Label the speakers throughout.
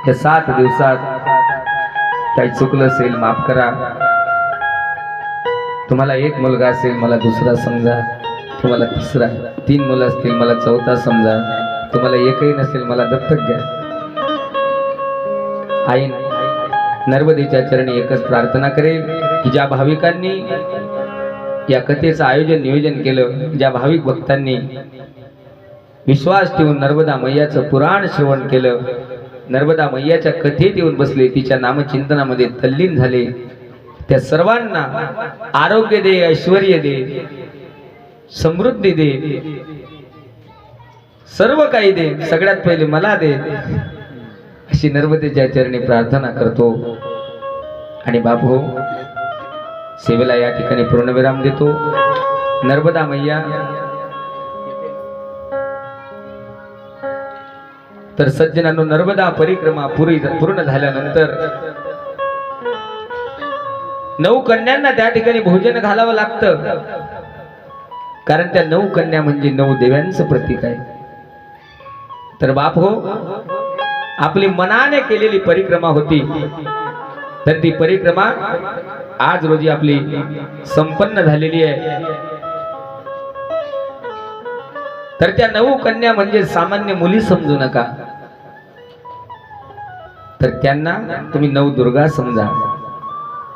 Speaker 1: या 7 दिवसात काही चुकलं असेल माफ करा. तुम्हाला एक मुलगा असेल मला दुसरा समजा, तुम्हाला तिसरा, 3 मुलं असतील मला चौथा समजा, तुम्हाला एकही नसेल मला दत्तक घ्या. आई नर्मदेच्या चरणी एकच प्रार्थना करेल की ज्या भाविकांनी या कथेचं आयोजन नियोजन केलं, ज्या भाविक भक्तांनी विश्वास ठेवून नर्मदा मैयाचं पुराण श्रवण केलं, नर्मदा मैयाच्या कथेत येऊन बसले, तिच्या नामचिंतनामध्ये तल्लीन झाले, त्या सर्वांना आरोग्य दे, ऐश्वर्य दे, समृद्धी दे, सर्व काही दे, सगळ्यात पहिले मला दे, अशी नर्मदेच्या चरणी प्रार्थना करतो. आणि बापू सेवेला या ठिकाणी पूर्णविराम देतो. नर्मदा मैया तर सज्जनांनो, नर्मदा परिक्रमा पूर्ण झाल्यानंतर 9 कन्यांना त्या ठिकाणी भोजन घालावं लागतं, कारण त्या 9 कन्या म्हणजे 9 देवांचं प्रतीक आहे. तर बाप हो, आपली मनाने केलेली परिक्रमा होती, तर ती परिक्रमा आज रोजी आपली संपन्न झालेली आहे. तर त्या 9 कन्या म्हणजे सामान्य मुली समजू नका, तर त्यांना तुम्ही 9 दुर्गा समजा,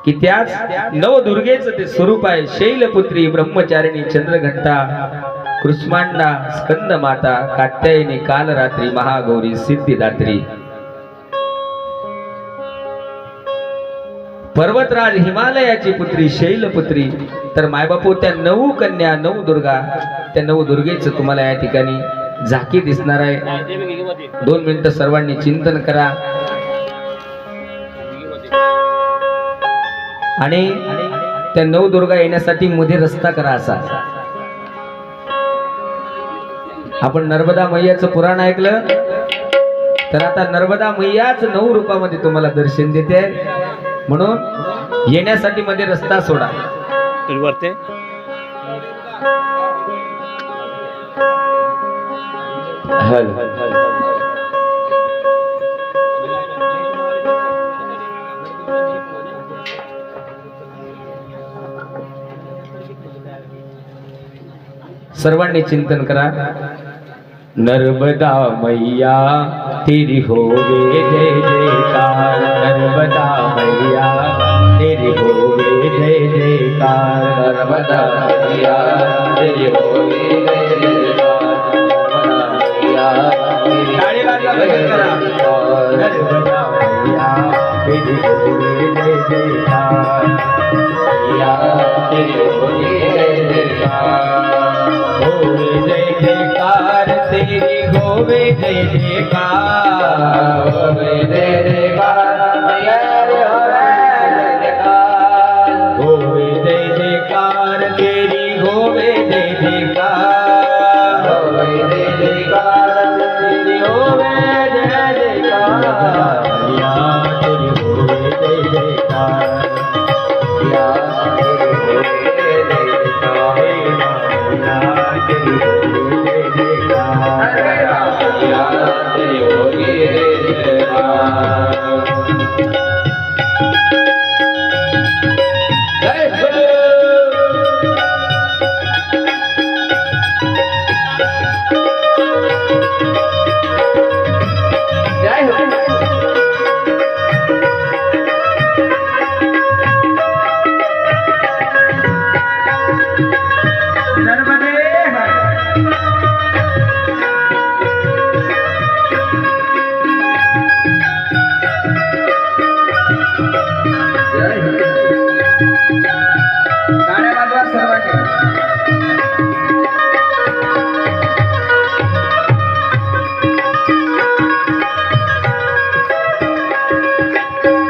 Speaker 1: की त्याच 9 दुर्गेचं ते स्वरूप आहे. शैलपुत्री, ब्रह्मचारिणी, चंद्रघंटा, कृष्मांडा, स्कंद माता, कात्यायनी, कालरात्री, महागौरी, सिद्धिदात्री, पर्वतराज हिमालयाची पुत्री शैलपुत्री. तर मायबापू त्या 9 कन्या, 9 दुर्गा, त्या 9 दुर्गेचं तुम्हाला या ठिकाणी झाकी दिसणार आहे. 2 मिनिटं सर्वांनी चिंतन करा आणि त्या 9 दुर्गा येण्यासाठी मध्ये रस्ता करा. असा आपण नर्मदा मैयाचं पुराण ऐकलं, तर आता नर्मदा मैयाच 9 रूपामध्ये तुम्हाला दर्शन देते, म्हणून येण्यासाठी मध्ये रस्ता सोडा. सर्वांनी चिंतन करा. नर्मदा मैया तेरी होवे जय जयकार, नर्मदा मैया तेरी होवे जय जयकार, नर्मदा मैया तेरी होवे जय जयकार, नर्मदा मैया नर्मदा मैया तेरी होवे जय जयकार, मैया तेरी होवे जय जयकार, होवे जय जयकार तेरी, होवे जय जयकार, होवे जय जयकार मैया होवे जय जयकार, होवे जय जयकार तेरी, होवे जय जयकार, होवे जय जयकार तेरी, होवे जय जयकार, मैया तेरी होवे जय जयकार, मैया तेरी होवे जय जयकार, मैया तेरी होवे जय जयकार, मैया तेरी होवे जय जयकार. जय हो. जय हो. नर्मदे गाड्या वाजवा सर्वांनी.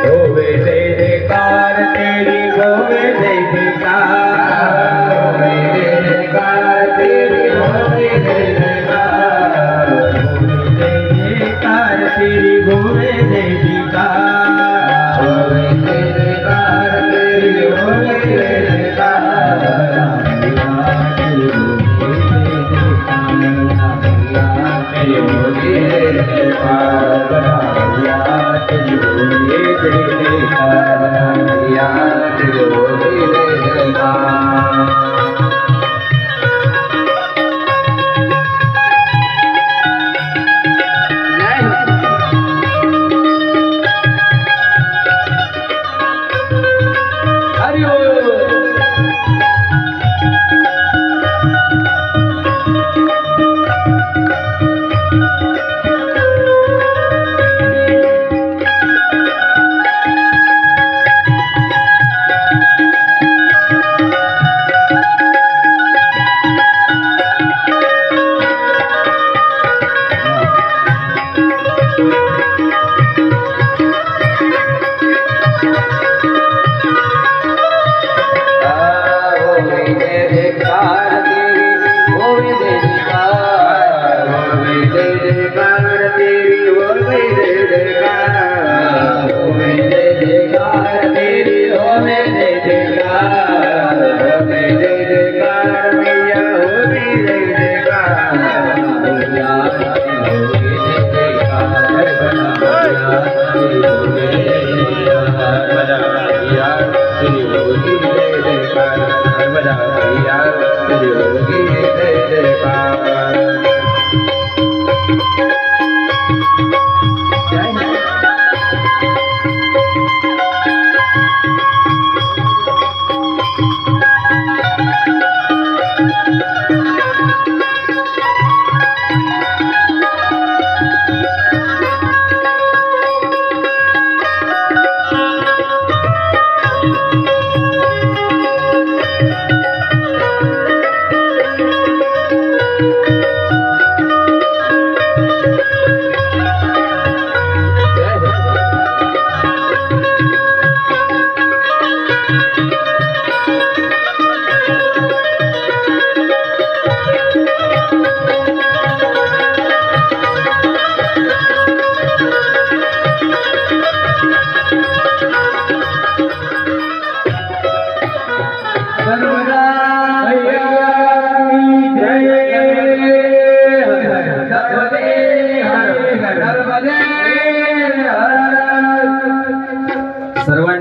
Speaker 1: होवे जय जयकार तेरी, होवे जय जयकार, होवे जय जयकार तेरी, होवे जय जयकार, होवे जय जयकार तेरी, होवे जय जयकार, होवे जय जयकार तेरी, होवे जय जयकार, मैया तेरी होवे जय जयकार, मैया तेरी होवे जय जयकार, मैया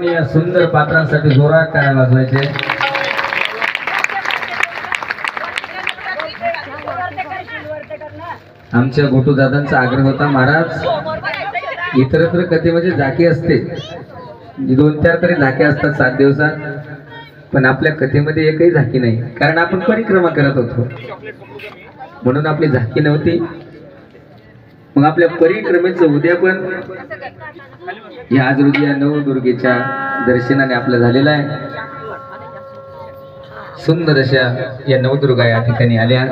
Speaker 1: सर्वांनी या सुंदर पात्रांसाठी जोरात टाळ्या वाजवायचे. आमच्या गोटू दादांचा आग्रह होता, महाराज इतरत्र कथेमध्ये झाकी असते, 2-4 तरी झाके असतात 7 दिवसात, पण आपल्या कथेमध्ये एकही झाकी नाही, कारण आपण परिक्रमा करत होतो म्हणून आपली झाकी नव्हती. मग आपल्या परिक्रमेचं उद्यापन या आज रोजी या नवदुर्गेच्या दर्शनाने आपलं झालेलं आहे. सुंदर अशा या नवदुर्गा या ठिकाणी आल्या.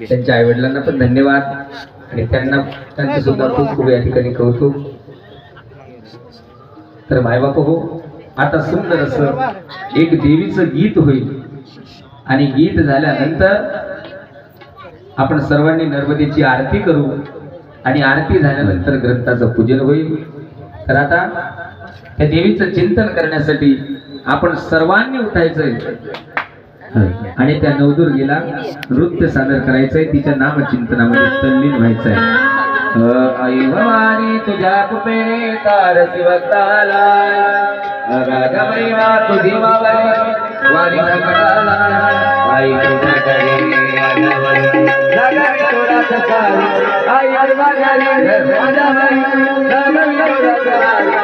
Speaker 1: त्यांच्या आई वडिलांना पण धन्यवाद आणि त्यांचं सुद्धा खूप खूप या ठिकाणी कौतुक. तर मायबाप हो, आता सुंदर असं एक देवीचं गीत होईल आणि गीत झाल्यानंतर आपण सर्वांनी नर्मदेची आरती करू आणि आरती झाल्यानंतर ग्रंथाचं पूजन होईल. तर आता त्या देवीचं चिंतन करण्यासाठी आपण सर्वांनी उठायचंय आणि त्या नवदुर्गेला नृत्य सादर करायचंय, तिच्या नामचिंतनामध्ये तल्लीन व्हायचंय. आई भवानी तुझ्या कुपेने तारसी भक्ताला, राजमैया तुझी मावली वारी संकटाला, आई तुझ्याकडे आल्यावर जगावी तोरात सारी, आई माझ्याकडे माझ्यावरी जगावी तोरात सारी,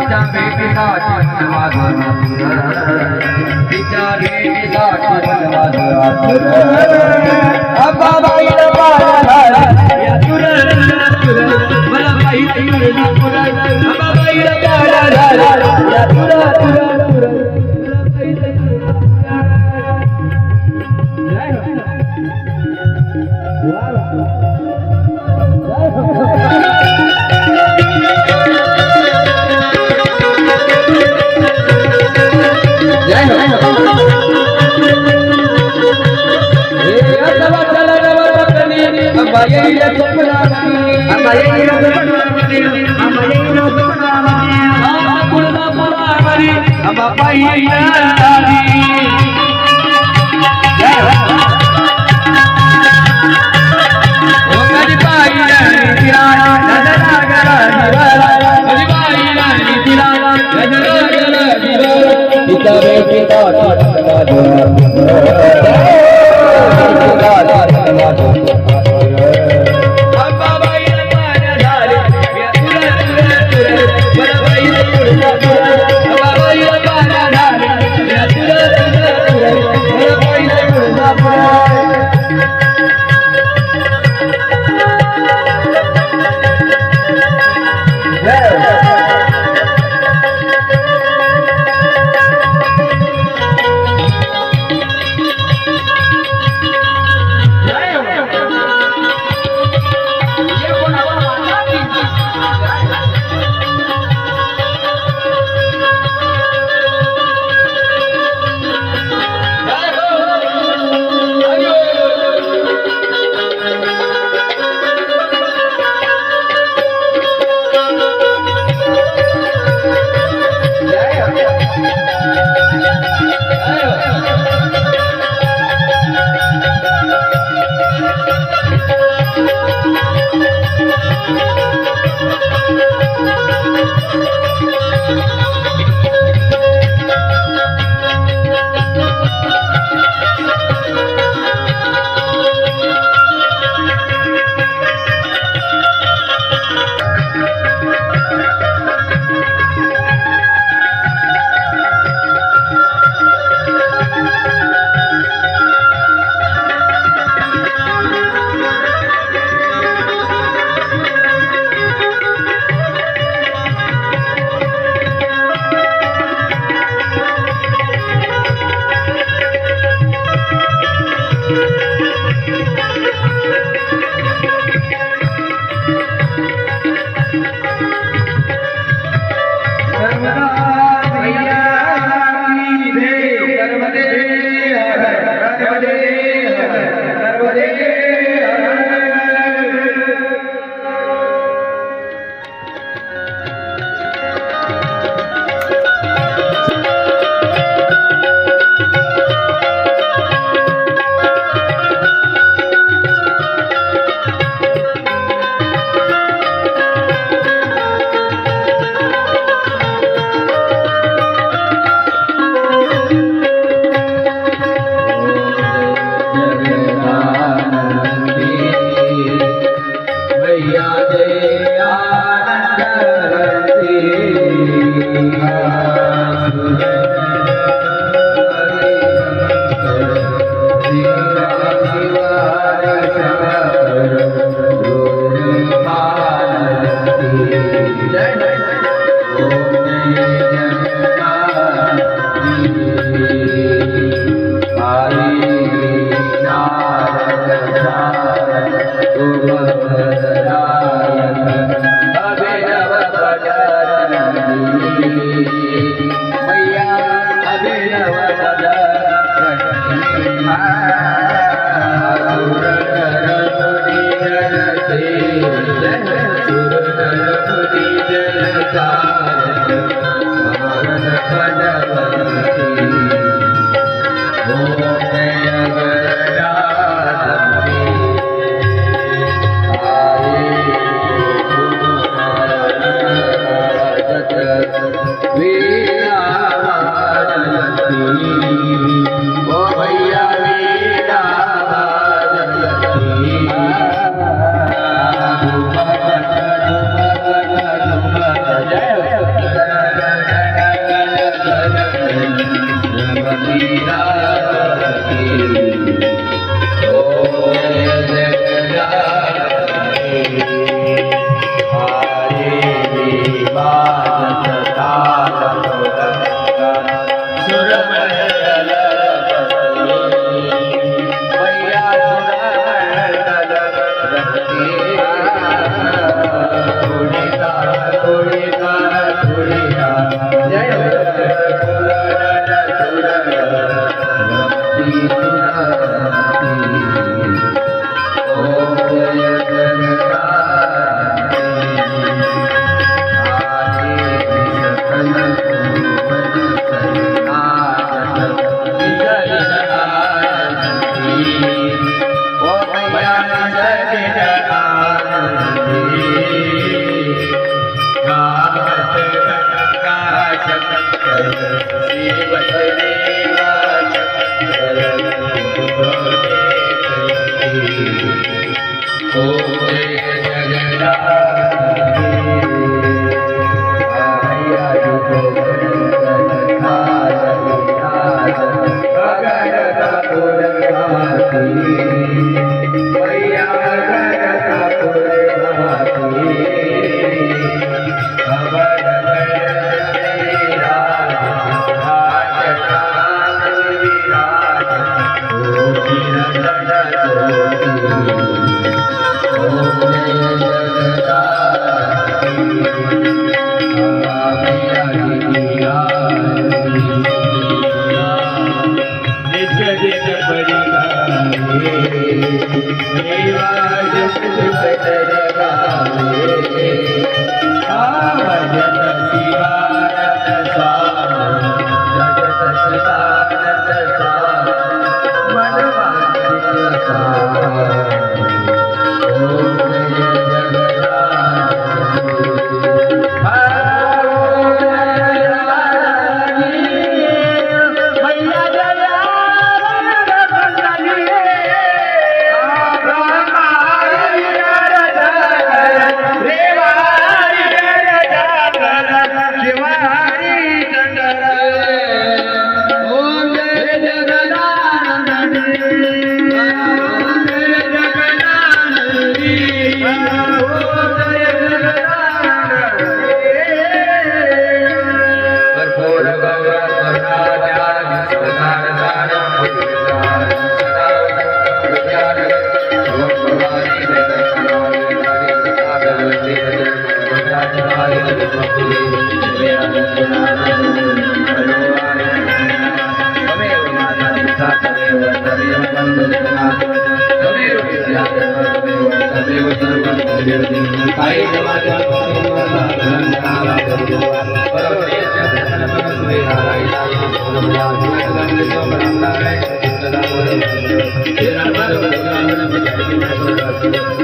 Speaker 1: तिच्या भेटीसाठी मन माझं तिच्या भेटीसाठी मन माझं अंबाबाईला पायाला मला पाहिजे अंबाबाईला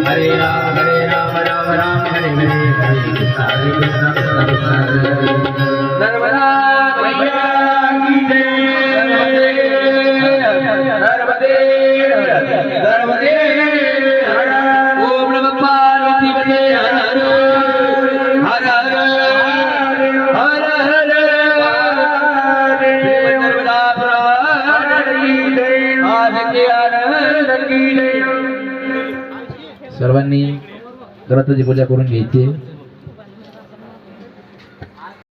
Speaker 1: हरे राम राम राम हरे हरे हरे कृष्ण कृष्ण कृष्ण हरे हरे नर्मदा मैया की जय नर्मदे नर्मदे ओम नमः पार्वती हर हर हर हर नर्मदा आज के आनंद की
Speaker 2: सर्वांनी ग्रंथाची पूजा करून घ्यायची.